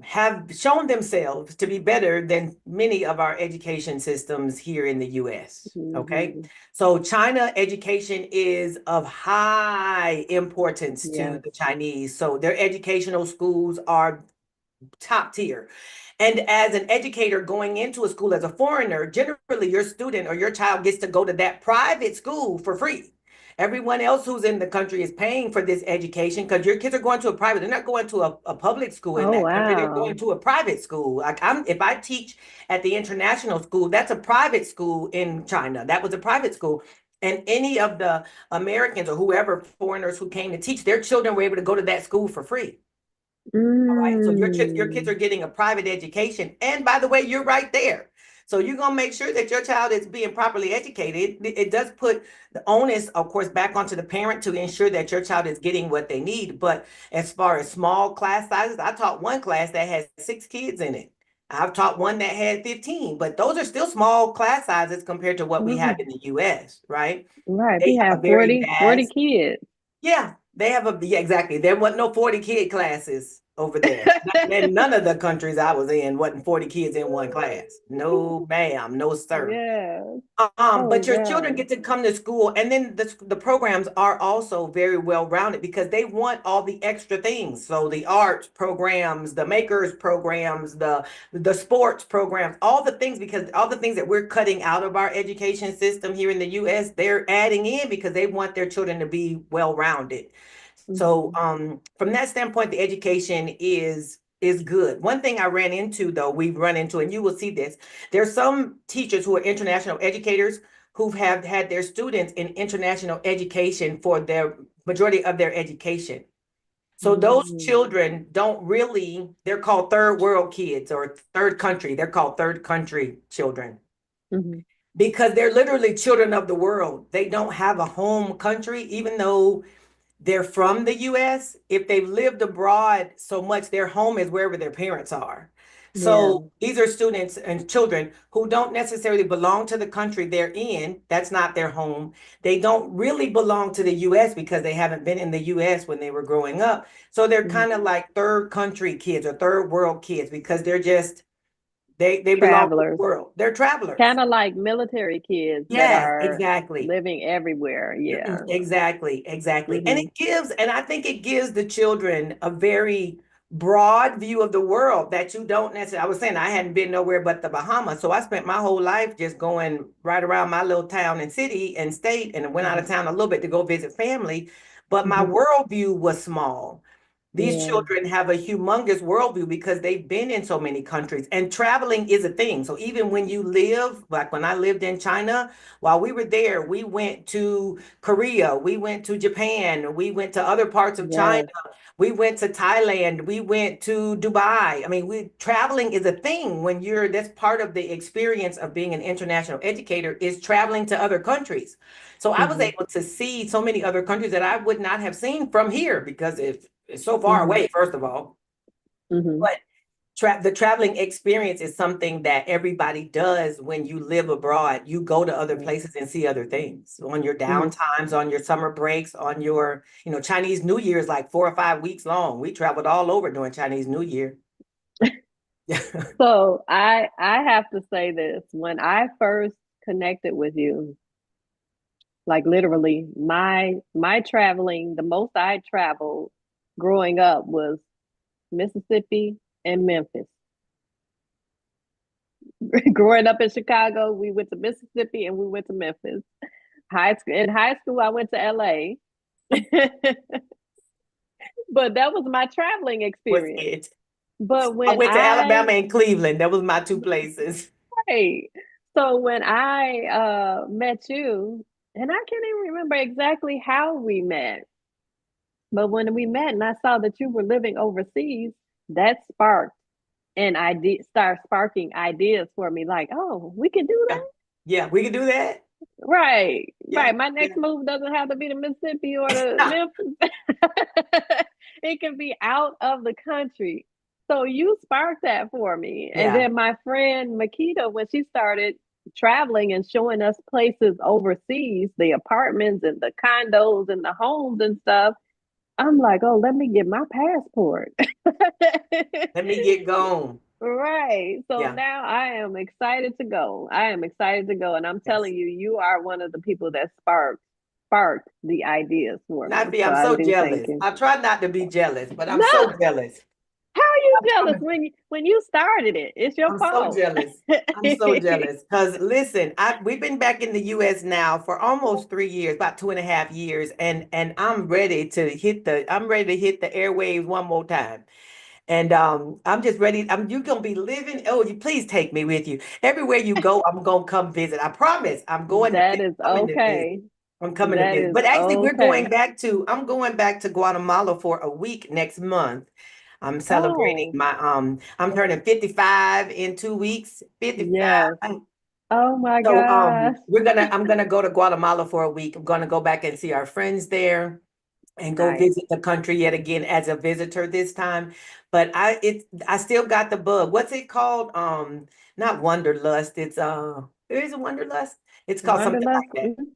have shown themselves to be better than many of our education systems here in the U.S. Okay, so China education is of high importance to Yes. the Chinese. So their educational schools are top tier. And as an educator going into a school as a foreigner, generally your student or your child gets to go to that private school for free. Everyone else who's in the country is paying for this education because your kids are going to a private. They're not going to a public school in Oh that country. They're going wow. to a private school. If I teach at the international school, that's a private school in China. That was a private school. And any of the Americans or whoever foreigners who came to teach, their children were able to go to that school for free. All right. So your kids are Mm. getting a private education. And by the way, you're right there. So you're gonna make sure that your child is being properly educated. It does put the onus, of course, back onto the parent to ensure that your child is getting what they need. But as far as small class sizes, I taught one class that had 6 kids in it. I've taught one that had 15, but those are still small class sizes compared to what we have Right. in the US, right? Right. They We have have a very 40 vast. kids. Yeah, they have yeah, exactly. There wasn't no 40 kid classes over there. In none of the countries I was in wasn't 40 kids in one class. No, ma'am, no, sir. Yes. But Oh your children God. get to come to school, and then the programs are also very well rounded because they want all the extra things. So the arts programs, the makers programs, the sports programs, all the things, because all the things that we're cutting out of our education system here in the U.S., they're adding in because they want their children to be well rounded. So Hmm. from that standpoint, the education is good. One thing I ran into, though, we've run into, and you will see this, there's some teachers who are international educators who have had their students in international education for their majority of their education. So those Hmm. children don't really, they're called third world kids or third country. They're called third country children Hmm. because they're literally children of the world. They don't have a home country, even though they're from the US, if they've lived abroad so much, their home is wherever their parents are. Yeah. So these are students and children who don't necessarily belong to the country they're in. That's not their home. They don't really belong to the US because they haven't been in the US when they were growing up. So they're Hmm. kind of like third country kids or third world kids because they're just they belong to the Travelers. world. They're travelers. Kind of like military kids that Yes, are exactly. living everywhere. Yeah. Exactly, exactly. And Hmm. I think it gives the children a very broad view of the world that you don't necessarily. I was saying I hadn't been nowhere but the Bahamas, so I spent my whole life just going right around my little town and city and state, and went out of Mhm. town a little bit to go visit family. But my Mhm. worldview was small. These Yeah. children have a humongous worldview because they've been in so many countries, and traveling is a thing. So even when you live, like when I lived in China, while we were there, we went to Korea, we went to Japan, we went to other parts of China, Yes. we went to Thailand, we went to Dubai. I mean, traveling is a thing when that's part of the experience of being an international educator is traveling to other countries. So I was Mhm. able to see so many other countries that I would not have seen from here because it's so far Mhm. away, first of all. Mhm. But the traveling experience is something that everybody does when you live abroad. You go to other Yes. places and see other things on your Mhm. downtimes, on your summer breaks, on your, Chinese New Year is like 4 or 5 weeks long. We traveled all over during Chinese New Year. So I have to say this. When I first connected with you, like literally my traveling, the most I traveled growing up was Mississippi and Memphis. Growing up in Chicago, we went to Mississippi and we went to Memphis. In high school, I went to LA. But that was my traveling Was experience. it? But I when went to I Alabama and Cleveland. That was my two places. Right. So when I met you, and I can't even remember exactly how we met, but when we met and I saw that you were living overseas, that sparked and I did start sparking ideas for me, like, oh, we can do Yeah, that. yeah, we could do that. Right, Yeah, right. My next yeah. move doesn't have to be the Mississippi or the Memphis. It can be out of the country. So you sparked that for me. And Yeah. then my friend Makita, when she started traveling and showing us places overseas, the apartments and the condos and the homes and stuff, I'm like, oh, let me get my passport. Let me get gone. Right. So Yeah. now I am excited to go. I am excited to go. And I'm Yes. telling you, you are one of the people that sparked the ideas for me. Nafi, So I'm I so do thank jealous. you. I try not to be jealous, but I'm No, so jealous. how are you I jealous promise. when you started it? It's your I'm so fault. jealous. I'm so jealous. Because listen, we've been back in the US now for almost 3 years, about 2.5 years, and I'm ready to hit the airwaves one more time. And I'm just ready. You're gonna be living. Oh, you please take me with you. Everywhere you go, I'm gonna come visit. I promise. I'm going to That visit, is coming to visit. okay. I'm coming to That visit. is But actually, okay. I'm going back to Guatemala for a week next month. I'm celebrating Oh, I'm turning 55 in 2 weeks. 55. yes. Oh my So gosh. I'm gonna go to Guatemala for a week. I'm gonna go back and see our friends there and go Nice. visit the country yet again as a visitor this time. But I still got the bug. What's it called? Not Wanderlust. Is it Wanderlust? It's called something Wanderlust. like that. Mhm.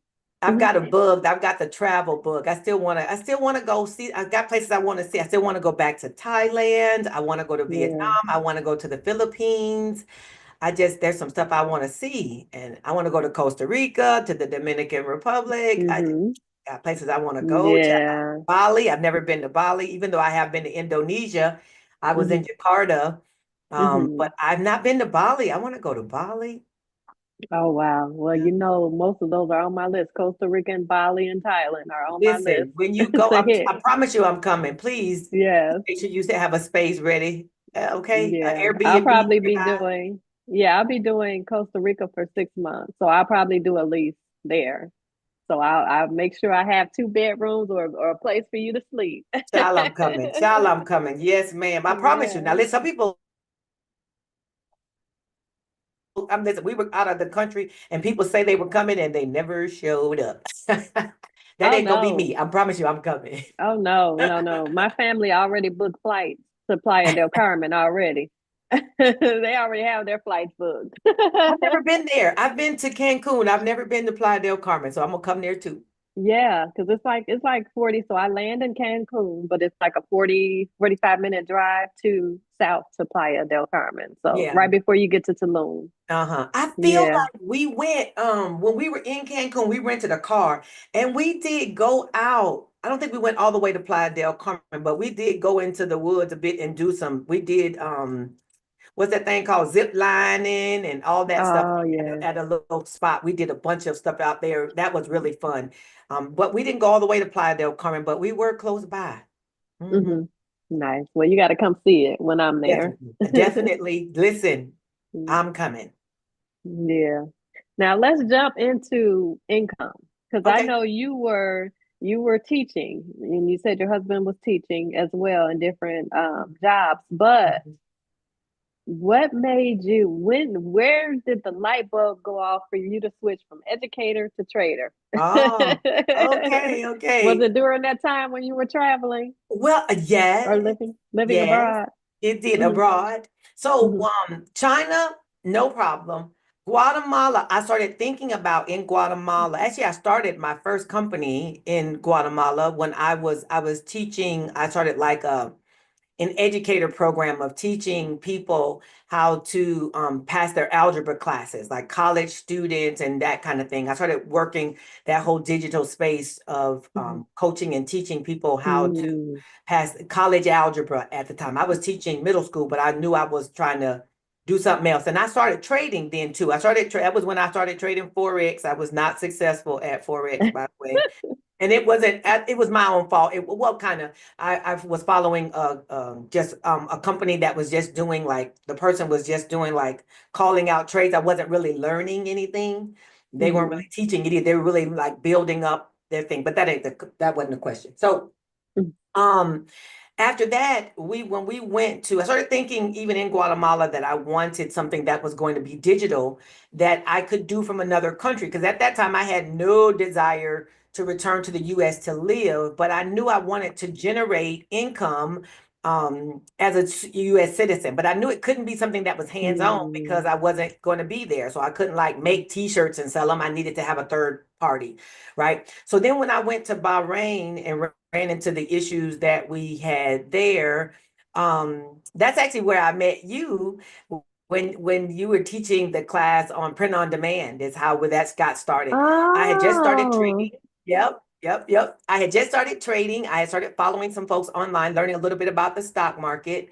I've Mhm. got a bug. I've got the travel bug. I still wanna go see. I've got places I want to see. I still want to go back to Thailand. I want to go to Yeah. Vietnam. I want to go to the Philippines. There's some stuff I want to see. And I want to go to Costa Rica, to the Dominican Republic. I just Mhm. got places I want to go. Yeah. Bali. I've never been to Bali, even though I have been to Indonesia. I was in Mhm. Jakarta. But Mhm. I've not been to Bali. I want to go to Bali. Oh wow. Well, Yeah. you know, most of those are on my list. Costa Rica and Bali and Thailand are on my list Listen, when you go, to hit. I promise you I'm coming. Please Yes. make sure you have a space ready. Okay, Yeah. Airbnb nearby. I'll be doing Costa Rica for 6 months. So I'll probably do at least there. So I'll make sure I have two bedrooms or a place for you to sleep. Child, I'm coming. Child, I'm coming. Yes, ma'am. I promise you. Now, Yeah. listen, some people, listen, we were out of the country and people say they were coming and they never showed up. That Oh ain't gonna be no. me. I promise you I'm coming. Oh no, no, no. My family already booked flights to Playa del Carmen already. They already have their flights booked. I've never been there. I've been to Cancun. I've never been to Playa del Carmen, so I'm gonna come there too. Yeah, because it's like 40. So I land in Cancun, but it's like a 45 minute drive to south to Playa del Carmen. So Yeah. right before you get to Tulum. Uh-huh. I feel Yeah. like we went when we were in Cancun, we rented a car and we did go out. I don't think we went all the way to Playa del Carmen, but we did go into the woods a bit and do some we did what's that thing called zip lining and all that stuff Oh at yeah. at a little spot. We did a bunch of stuff out there. That was really fun. But we didn't go all the way to Playa del Carmen, but we were close by. Hmm. Hmm. Nice. Well, you got to come see it when I'm there. Definitely. Definitely. Listen, I'm coming. Yeah. Now let's jump into income because I Okay. know you were teaching and you said your husband was teaching as well in different jobs. But what made you where did the light bulb go off for you to switch from educator to trader? Oh, okay, Was okay. it during that time when you were traveling Well, or yes, living yes, abroad? it did Hmm. abroad. So, Hmm. China, no problem. Guatemala, I started thinking about in Guatemala. Actually, I started my first company in Guatemala when I was teaching. I started like an educator program of teaching people how to pass their algebra classes, like college students and that kind of thing. I started working that whole digital space of coaching and teaching people how to Hmm. pass college algebra at the time. I was teaching middle school, but I knew I was trying to do something else. And I started trading then too. That was when I started trading Forex. I was not successful at Forex, by the way. And it wasn't, it was my own fault. Well, kind of, I was following just a company that was just doing like, the person was just doing like calling out trades. I wasn't really learning anything. They weren't Hmm. really teaching it either. They were really like building up their thing, but that wasn't the question. So, um, after that, when we went to, I started thinking even in Guatemala that I wanted something that was going to be digital that I could do from another country. Because at that time I had no desire to return to the US to live, but I knew I wanted to generate income as a US citizen. But I knew it couldn't be something that was hands-on because Hmm. I wasn't going to be there. So I couldn't like make t-shirts and sell them. I needed to have a third party, right? So then when I went to Bahrain and ran into the issues that we had there. That's actually where I met you when you were teaching the class on print on demand is how that got started. I had just started Oh. trading. Yep, yep, yep. I had just started trading. I had started following some folks online, learning a little bit about the stock market.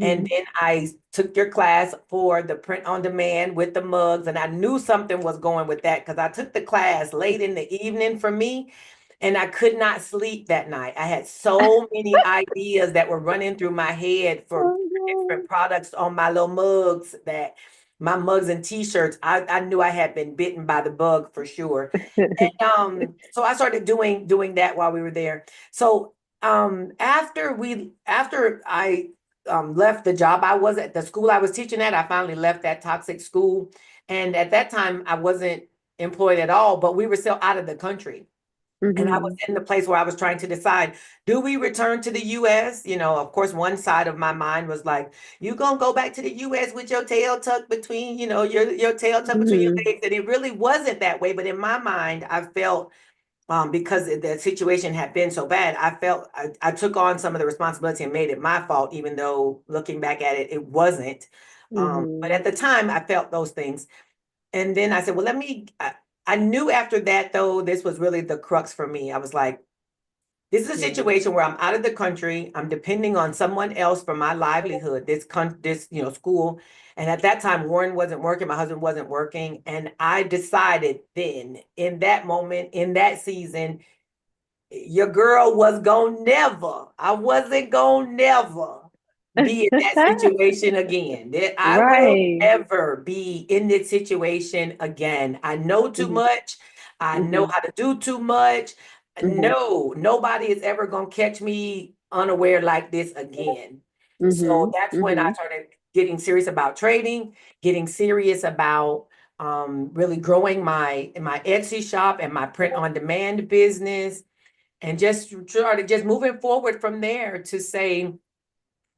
And Hmm. then I took your class for the print on demand with the mugs. And I knew something was going with that because I took the class late in the evening for me and I could not sleep that night. I had so many ideas that were running through my head for different Oh products on my little mugs that my mugs and t-shirts, I knew I had been bitten by the bug for sure. no. And so I started doing that while we were there. So after I left the job I was at, the school I was teaching at, I finally left that toxic school. And at that time I wasn't employed at all, but we were still out of the country. And I was Hmm. in the place where I was trying to decide, do we return to the US? You know, of course, one side of my mind was like, you gonna go back to the US with your tail tucked between, your tail tucked between your Hmm. legs. And it really wasn't that way. But in my mind, I felt because the situation had been so bad, I felt I took on some of the responsibility and made it my fault, even though looking back at it, it wasn't. But Hmm. at the time, I felt those things. And then I said, well, I knew after that, though, this was really the crux for me. I was like, this is a Yeah. situation where I'm out of the country. I'm depending on someone else for my livelihood, school. And at that time, Warren wasn't working, my husband wasn't working. And I decided then, in that moment, in that season, your girl was gonna never, I wasn't gonna never be in that situation again. That I will Right. never be in this situation again. I know too Hmm. much. I know Hmm. how to do too much. Hmm. No, nobody is ever gonna catch me unaware like this again. So Hmm. that's when I Hmm. started getting serious about trading, getting serious about really growing my Etsy shop and my print on demand business and just started just moving forward from there to say,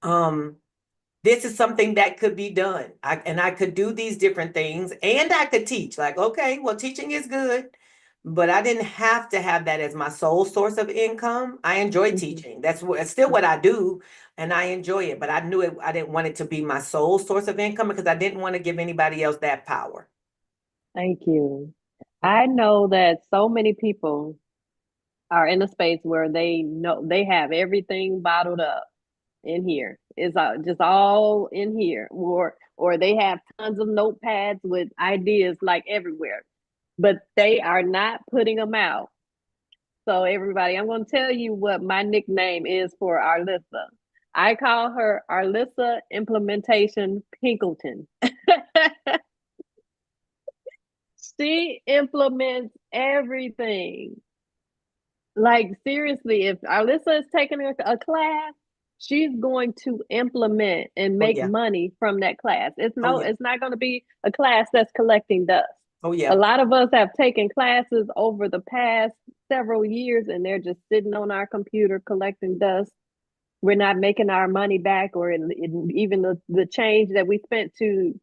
um, this is something that could be done. And I could do these different things and I could teach. Like, okay, well, teaching is good, but I didn't have to have that as my sole source of income. I enjoy Mhm. teaching. It's still what I do, and I enjoy it. But I knew it. I didn't want it to be my sole source of income because I didn't want to give anybody else that power. Thank you. I know that so many people are in a space where they know they have everything bottled up in here. It's just all in here, or they have tons of notepads with ideas like everywhere, but they are not putting them out. So everybody, I'm going to tell you what my nickname is for Arlissa. I call her Arlissa Implementation Pinkleton. She implements everything. Like seriously, if Alyssa is taking a class, she's going to implement and Oh make yeah. money from that class. Oh yeah. It's not going to be a class that's collecting dust. Oh A yeah. lot of us have taken classes over the past several years and they're just sitting on our computer collecting dust. We're not making our money back or even the change that we spent to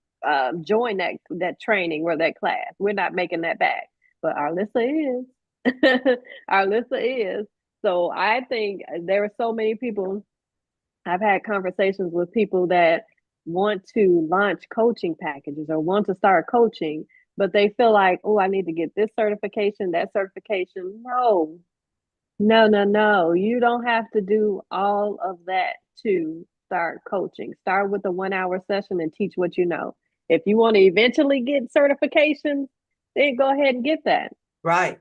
join that training or that class. We're not making that back. But Alyssa is. Alyssa is. So I think there are so many people. I've had conversations with people that want to launch coaching packages or want to start coaching, but they feel like, oh, I need to get this certification, that certification. No, no, no, no. You don't have to do all of that to start coaching. Start with a 1 hour session and teach what you know. If you want to eventually get certifications, then go ahead and get that. Right.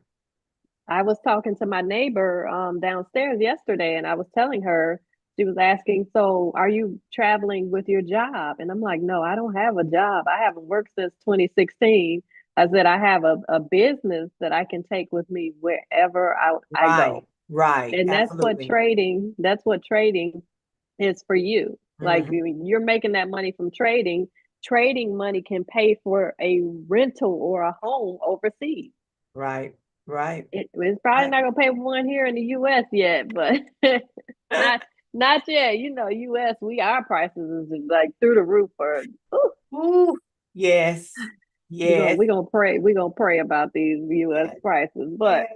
I was talking to my neighbor downstairs yesterday, and I was telling her, she was asking, so are you traveling with your job? And I'm like, no, I don't have a job. I haven't worked since 2016. I said, I have a business that I can take with me wherever I Right. go. Right. And Absolutely. that's what trading is for you. Like Hmm. you're making that money from trading. Trading money can pay for a rental or a home overseas. Right. Right. It's probably Right. not gonna pay for one here in the US yet, but not not yet. You know, US, our prices is like through the roof for ooh, Ooh, yes. Yes. we're gonna pray about these US Yes. prices. But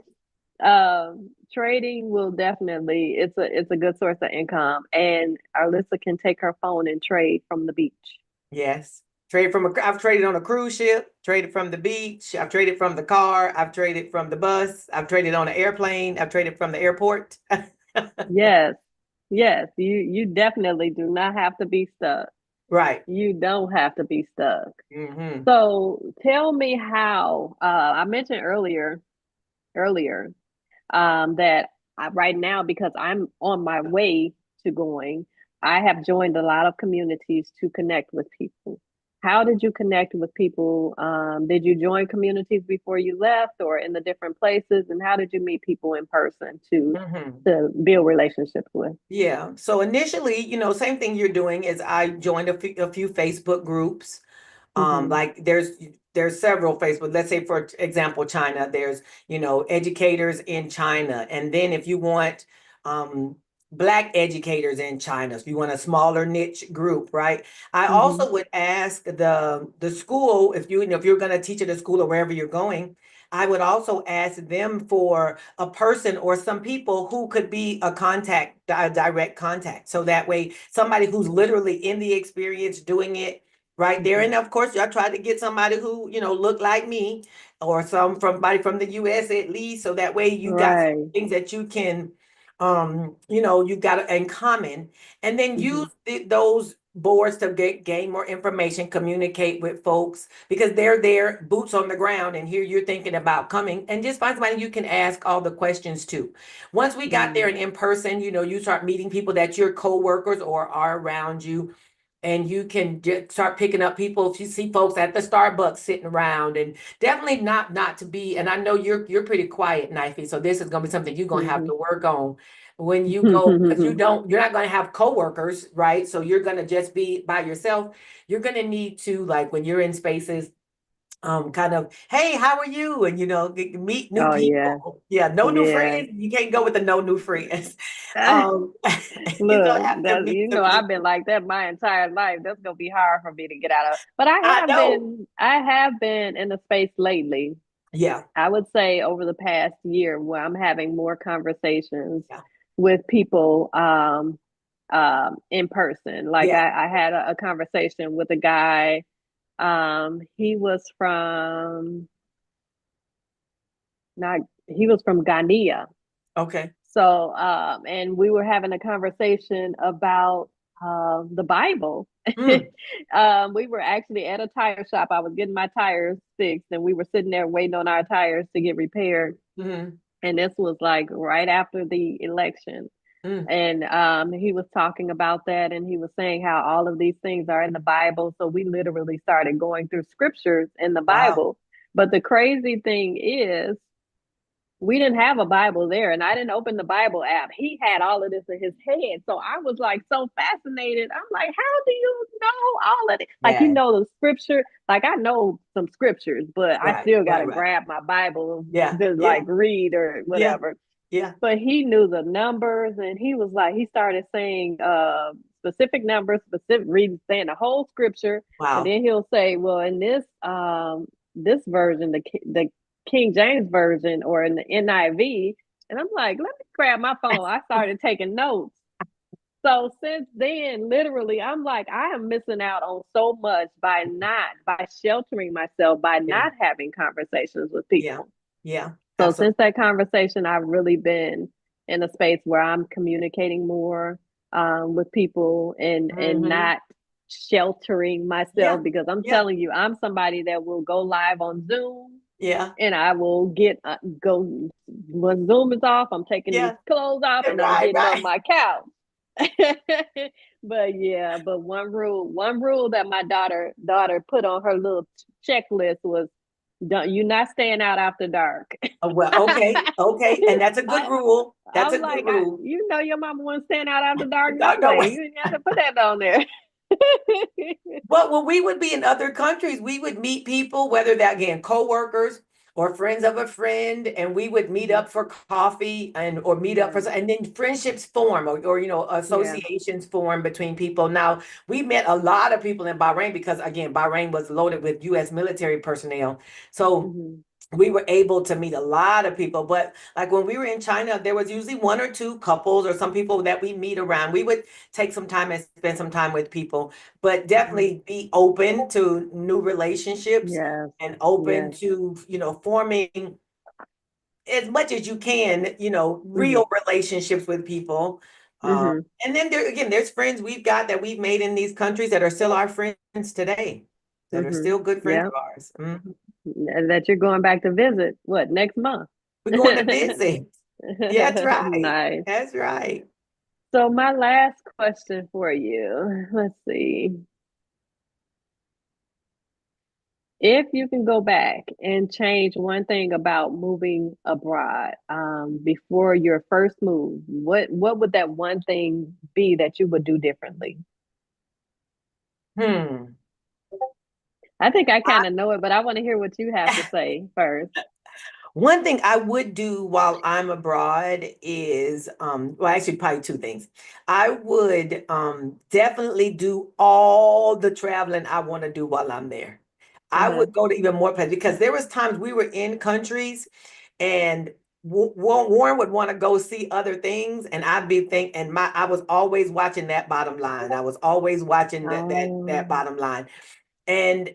Yes. trading will definitely it's a good source of income, and Alyssa can take her phone and trade from the beach. Yes. I've traded on a cruise ship, traded from the beach, I've traded from the car, I've traded from the bus, I've traded on an airplane, I've traded from the airport. Yes, yes, you definitely do not have to be stuck. Right. You don't have to be stuck. Hmm. So tell me how I mentioned earlier that right now, because I'm on my way to going, I have joined a lot of communities to connect with people. How did you connect with people? Did you join communities before you left or in the different places? And how did you meet people in person Hmm. to build relationships with? Yeah. So initially, same thing you're doing is I joined a few Facebook groups. Hmm. Like there's several Facebook. Let's say for example, China. There's educators in China, and then if you want um, Black educators in China, if you want a smaller niche group, right? I Hmm. also would ask the school if you're going to teach at a school or wherever you're going. I would also ask them for a person or some people who could be a direct contact. So that way, somebody who's literally in the experience doing it right there. Hmm. And of course, I tried to get somebody who, looked like me or somebody from the US at least. So that way you got Right. things that you can, you got in common. And then use Hmm. those boards to gain more information, communicate with folks because they're there, boots on the ground. And here you're thinking about coming and just find somebody you can ask all the questions to. Once we got there Hmm. and in person, you start meeting people that your coworkers or are around you and you can just start picking up people if you see folks at the Starbucks sitting around and definitely not to be and I know you're pretty quiet, Knifey, so this is going to be something you're going to have Hmm. to work on when you go because you're not going to have coworkers, right? So you're going to just be by yourself. You're going to need to like when you're in spaces kind of, hey, how are you? And meet new Oh yeah. people. Yeah, no new Yeah. friends. You can't go with the no new friends. Um, you're gonna Look, have to that meet some I've been people. like that my entire life. That's gonna be hard for me to get out of. But I know. I have been in a space lately. Yeah. I would say over the past year where I'm having more conversations Yeah. with people in person. Like Yeah. I had a conversation with a guy. He was from not he was from Ghanaian. Okay. So and we were having a conversation about the Bible. Mm. We were actually at a tire shop. I was getting my tires fixed, and we were sitting there waiting on our tires to get repaired. Mm-hmm. And this was like right after the election. Mm. And he was talking about that, and he was saying how all of these things are in the Bible. So we literally started going through scriptures in the Wow. Bible. But the crazy thing is, we didn't have a Bible there, and I didn't open the Bible app. He had all of this in his head. So I was like so fascinated. I'm like, how do you know all of it? Like, you Yeah. know, the scripture, like I know some scriptures, but I Right. still got Right. to Right. grab my Bible Yeah. to Yeah. like read or Yeah. whatever. Yeah. But he knew the numbers, and he was like, he started saying specific numbers, specific reading, saying the whole scripture. And Wow. then he'll say, well, in this version, the King James version or in the NIV. And I'm like, let me grab my phone. I started taking notes. So since then, literally, I'm like, I am missing out on so much by sheltering myself, by Yeah. not having conversations with Yeah. people. Yeah. So Absolutely. since that conversation, I've really been in a space where I'm communicating more with people and Mm-hmm. not sheltering Yeah. myself, because I'm Yeah. telling you, I'm somebody that will go live on Zoom, Yeah. and I will get go when Zoom is off. I'm taking these Yeah. clothes off and I'm Right. getting on Right. my couch. But yeah, but one rule that my daughter put on her little checklist was, don't you not staying out after dark. Well, okay. Okay. And that's a good I, rule. That's I'm a good like, rule. you know, your mama wasn't staying out after dark. No No, no way. way. You didn't have to put that on there. But when we would be in other countries, we would meet people, whether that again, coworkers or friends of a friend, and we would meet Mhm. up for coffee and or meet up for, Yeah. and then friendships form or Yeah. associations form between people. Now we met a lot of people in Bahrain because again, Bahrain was loaded with U.S. military personnel. So Hmm. we were able to meet a lot of people. But like when we were in China, there was usually one or two couples or some people that we meet around. We would take some time and spend some time with people, but Hmm. definitely be open to new relationships Yes. and open Yes. to, forming as much as you can, Hmm. real relationships with people. Um, Hmm. and then there again, there's friends we've got that we've made in these countries that are still our friends today, that are Hmm. still good friends Yeah. of ours. Mhm. That you're going back to visit, what, next month? We're going to visit. Yeah, that's right. Nice. That's right. So my last question for you, let's see. If you can go back and change one thing about moving abroad, before your first move, what would that one thing be that you would do differently? Hmm. I think I kind of know it, but I want to hear what you have to say first. One thing I would do while I'm abroad is, well, actually, probably two things. I would definitely do all the traveling I want to do while I'm there. I Uh-huh. would go to even more places because there was times we were in countries and Warren would want to go see other things, and I'd be think, and I was always watching that bottom line. I was always watching that Um, bottom line and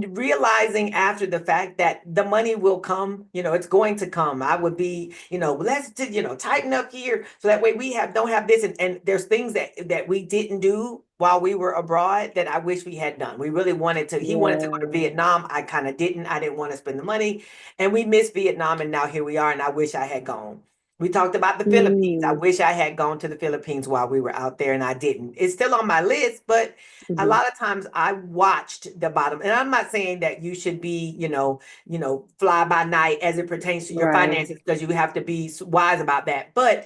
realizing after the fact that the money will come, it's going to come. I would be, let's tighten up here so that way we don't have this, and there's things that we didn't do while we were abroad that I wish we had done. We really wanted to. He wanted to go to yeah. Vietnam. I kind of didn't. I didn't want to spend the money, and we missed Vietnam, and now here we are, and I wish I had gone. We talked about the Philippines. I Mm, wish I had gone to the Philippines while we were out there, and I didn't. It's still on my list, but a hmm. lot of times I watched the bottom, and I'm not saying that you should be, fly by night as it pertains to your Right. finances, because you have to be wise about that. But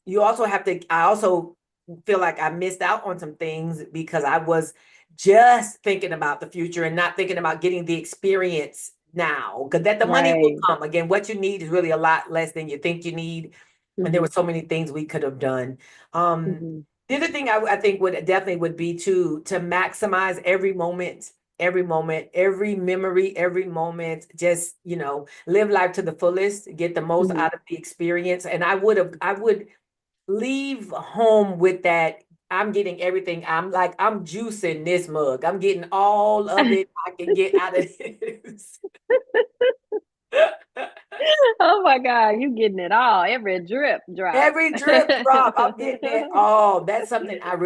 you also have to, I also feel like I missed out on some things because I was just thinking about the future and not thinking about getting the experience now. Because that the money will Right. come. Again, what you need is really a lot less than you think you need. And there Hmm. were so many things we could have done. Um, Hmm. the other thing I think would definitely would be to maximize every moment. every moment, every memory, every moment, just, live life to the fullest, get the most Mhm. out of the experience. And I would leave home with that. I'm getting everything. I'm juicing this mug. I'm getting all of it I can get out of this. Oh my God, you getting it all, every drip drop. Every drip drop, I'm getting it all. That's something I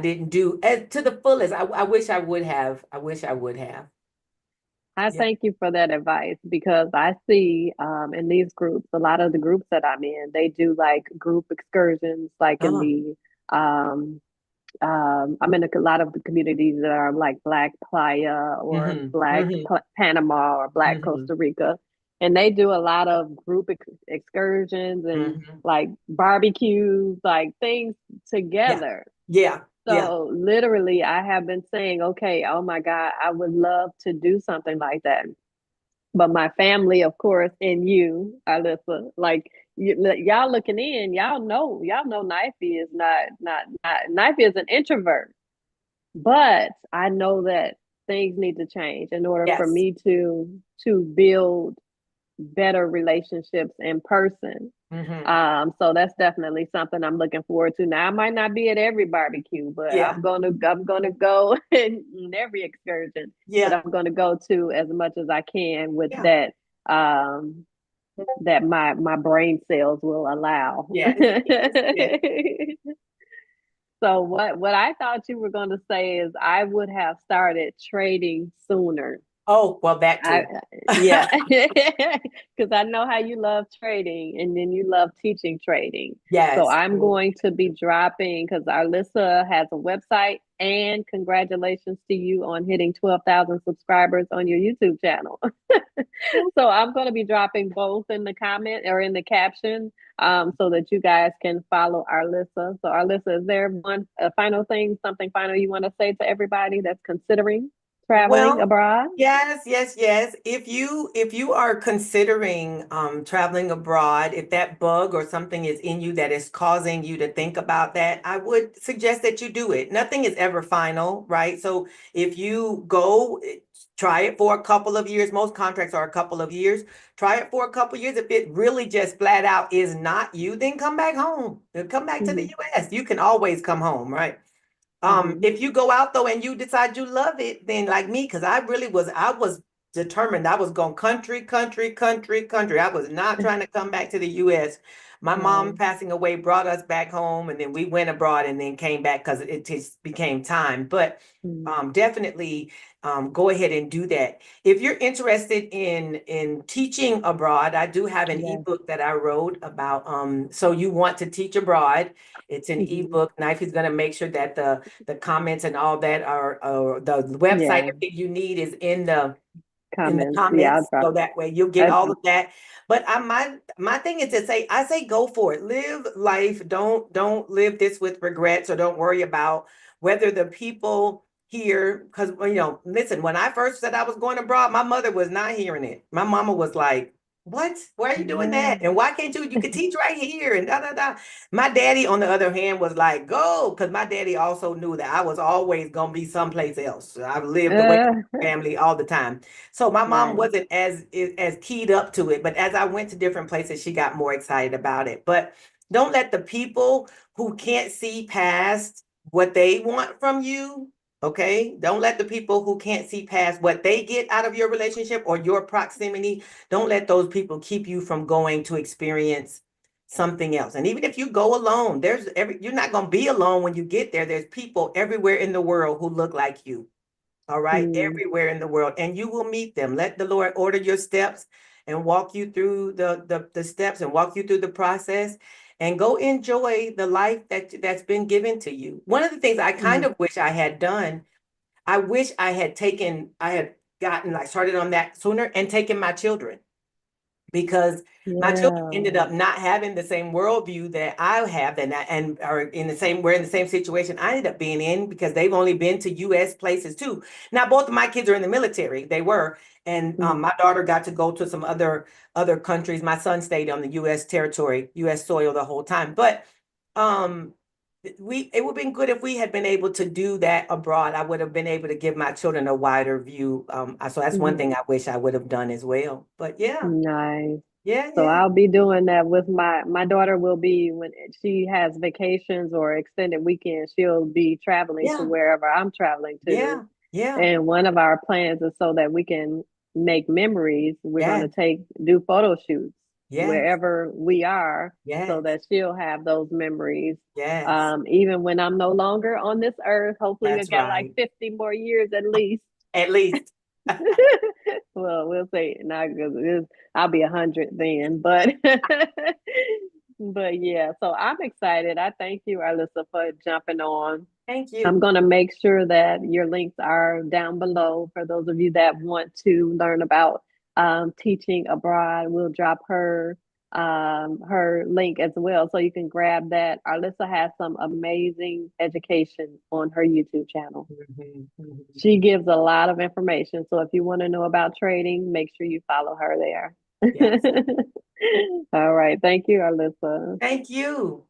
didn't do to the fullest. I wish I would have. I wish I would have. I Yeah. thank you for that advice because I see in these groups, a lot of the groups that I'm in, they do like group excursions, like in Oh. the I'm in a lot of the communities that are like Black Playa or Mm-hmm. Black Mm-hmm. Panama or Black Mm-hmm. Costa Rica. And they do a lot of group excursions and Mm-hmm. like barbecues, like things Yeah. together. Yeah. Yeah. So literally, I have been saying, okay, oh my God, I would love to do something like that. But my family, of course, and you, Arlissa, like y'all looking in, y'all know Knifey is not Knifey is an introvert. But I know that things need to change in order for Yes. me to build better relationships in person. Mm-hmm. So that's definitely something I'm looking forward to. Now I might not be at every barbecue, but Yeah. I'm gonna go in every excursion, but Yeah. I'm gonna go to as much as I can with Yeah. that um that my brain cells will allow. Yes. Yes. Yes. So what I thought you were gonna say is I would have started trading sooner. Oh, well, that I too. yeah, because I know how you love trading, and then you love teaching trading. So Yes. I'm going to be dropping because Arlissa has a website, and congratulations to you on hitting 12,000 subscribers on your YouTube channel. So I'm going to be dropping both in the comment or in the caption, so that you guys can follow Arlissa. So Arlissa, is there one a final thing, something final you want to say to everybody that's considering traveling Well, abroad? yes, yes, yes. If you are considering traveling abroad, if that bug or something is in you that is causing you to think about that, I would suggest that you do it. Nothing is ever final, right? So if you go, try it for a couple of years. Most contracts are a couple of years. Try it for a couple of years. If it really just flat out is not you, then come back home. Come back to the Mm-hmm. US. You can always come home, right? Mm-hmm. If you go out though and you decide you love it, then like me, because I was determined. I was going country, country, country, country. I was not trying to come back to the US. My mom Right. passing away brought us back home, and then we went abroad and then came back because it just became time. But Mm-hmm. definitely go ahead and do that. If you're interested in teaching abroad, I do have an Yes. ebook that I wrote about. So you want to teach abroad. It's an Mm-hmm. ebook. Knife is going to make sure that the comments and all that are the website, Yeah. everything you need is in the Comments. Yeah, I'll comments, drop. so that way you'll get I, all of that. But my thing is to say, I say go for it. Live life. Don't live this with regrets, or don't worry about whether the people here, because listen, when I first said I was going abroad, my mother was not hearing it. My mama was like, what? Why are you doing yeah. that? And why can't you could teach right here and da da da. My daddy, on the other hand, was like, go, because my daddy also knew that I was always gonna be someplace else. I've lived away from Uh, my family all the time. So my mom right. wasn't as keyed up to it, but as I went to different places, she got more excited about it. But don't let the people who can't see past what they want from you, okay? Don't let the people who can't see past what they get out of your relationship or your proximity, don't let those people keep you from going to experience something else. And even if you go alone, you're not going to be alone when you get there. There's people everywhere in the world who look like you. All right, Mm, everywhere in the world, and you will meet them. Let the Lord order your steps and walk you through the steps and walk you through the process, and go enjoy the life that's been given to you. One of the things I kind mm. of wish I had done, I wish I had gotten like started on that sooner and taken my children, because my children Yeah. ended up not having the same worldview that I have, and are in the same we're in the same situation I ended up being in, because they've only been to US places too. Now both of my kids are in the military. They were. And Mm, my daughter got to go to some other countries. My son stayed on the US territory, US soil the whole time. But um it would have been good if we had been able to do that abroad. I would have been able to give my children a wider view. So that's one Mhm. thing I wish I would have done as well. But yeah, Nice. yeah, So yeah, I'll be doing that with my daughter will be when she has vacations or extended weekends, she'll be traveling to yeah, wherever I'm traveling to. yeah, yeah, And one of our plans is so that we can make memories. We're going to yes, do photo shoots yes, wherever we are so yes, that she'll have those memories. yes. Even when I'm no longer on this earth, hopefully we That's got like right. 50 more years at least. At least. Well, we'll say not because I'll be 100 then, but but yeah. So I'm excited. I thank you, Arlissa, for jumping on. Thank I'm you. going to make sure that your links are down below for those of you that want to learn about teaching abroad. We'll drop her link as well, so you can grab that. Arlissa has some amazing education on her YouTube channel. Mhm, mhm. She gives a lot of information. So if you want to know about trading, make sure you follow her there. Yes. All right. Thank you, Alyssa. Thank you.